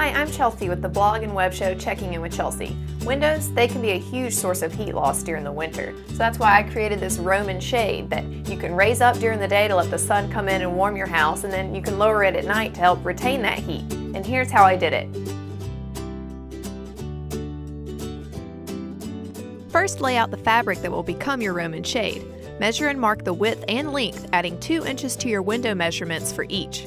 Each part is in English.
Hi, I'm Chelsea with the blog and web show Checking In with Chelsea. Windows, they can be a huge source of heat loss during the winter. So that's why I created this Roman shade that you can raise up during the day to let the sun come in and warm your house, and then you can lower it at night to help retain that heat. And here's how I did it. First, lay out the fabric that will become your Roman shade. Measure and mark the width and length, adding 2 inches to your window measurements for each.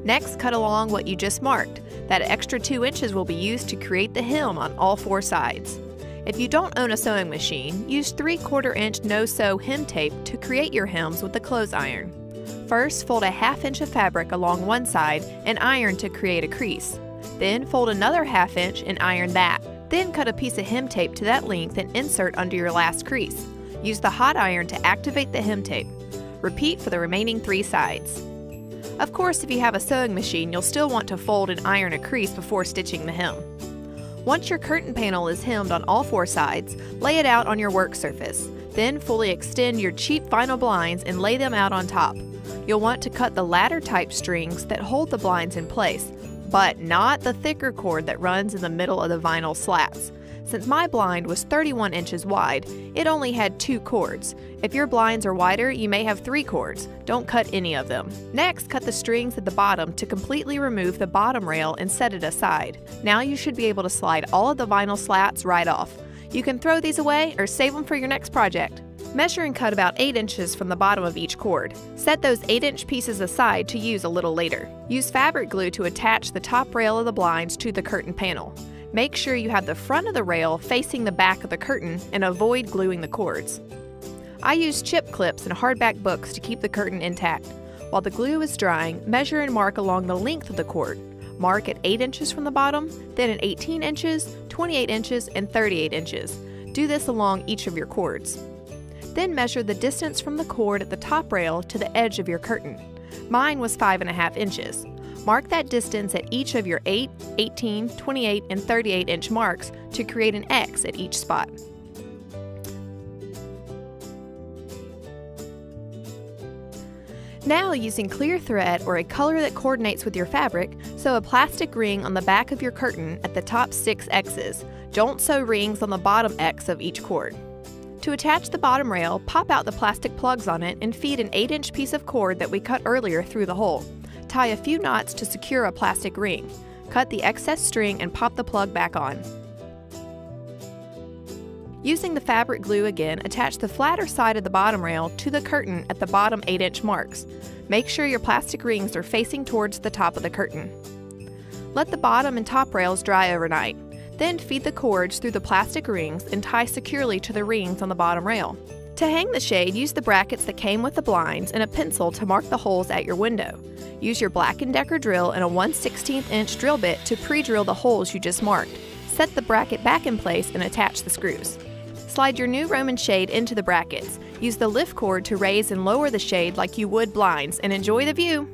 Next, cut along what you just marked. That extra 2 inches will be used to create the hem on all 4 sides. If you don't own a sewing machine, use 3/4 inch no-sew hem tape to create your hems with a clothes iron. First, fold a 1/2 inch of fabric along one side and iron to create a crease. Then fold another 1/2 inch and iron that. Then cut a piece of hem tape to that length and insert under your last crease. Use the hot iron to activate the hem tape. Repeat for the remaining 3 sides. Of course, if you have a sewing machine, you'll still want to fold and iron a crease before stitching the hem. Once your curtain panel is hemmed on all 4 sides, lay it out on your work surface. Then fully extend your cheap vinyl blinds and lay them out on top. You'll want to cut the ladder type strings that hold the blinds in place, but not the thicker cord that runs in the middle of the vinyl slats. Since my blind was 31 inches wide, it only had 2 cords. If your blinds are wider, you may have 3 cords. Don't cut any of them. Next, cut the strings at the bottom to completely remove the bottom rail and set it aside. Now you should be able to slide all of the vinyl slats right off. You can throw these away or save them for your next project. Measure and cut about 8 inches from the bottom of each cord. Set those 8-inch pieces aside to use a little later. Use fabric glue to attach the top rail of the blinds to the curtain panel. Make sure you have the front of the rail facing the back of the curtain and avoid gluing the cords. I use chip clips and hardback books to keep the curtain intact. While the glue is drying, measure and mark along the length of the cord. Mark at 8 inches from the bottom, then at 18 inches, 28 inches, and 38 inches. Do this along each of your cords. Then measure the distance from the cord at the top rail to the edge of your curtain. Mine was 5.5 inches. Mark that distance at each of your 8, 18, 28, and 38 inch marks to create an X at each spot. Now, using clear thread or a color that coordinates with your fabric, sew a plastic ring on the back of your curtain at the top 6 X's. Don't sew rings on the bottom X of each cord. To attach the bottom rail, pop out the plastic plugs on it and feed an 8-inch piece of cord that we cut earlier through the hole. Tie a few knots to secure a plastic ring. Cut the excess string and pop the plug back on. Using the fabric glue again, attach the flatter side of the bottom rail to the curtain at the bottom 8-inch marks. Make sure your plastic rings are facing towards the top of the curtain. Let the bottom and top rails dry overnight. Then feed the cords through the plastic rings and tie securely to the rings on the bottom rail. To hang the shade, use the brackets that came with the blinds and a pencil to mark the holes at your window. Use your Black+Decker drill and a 1/16 inch drill bit to pre-drill the holes you just marked. Set the bracket back in place and attach the screws. Slide your new Roman shade into the brackets. Use the lift cord to raise and lower the shade like you would blinds, and enjoy the view!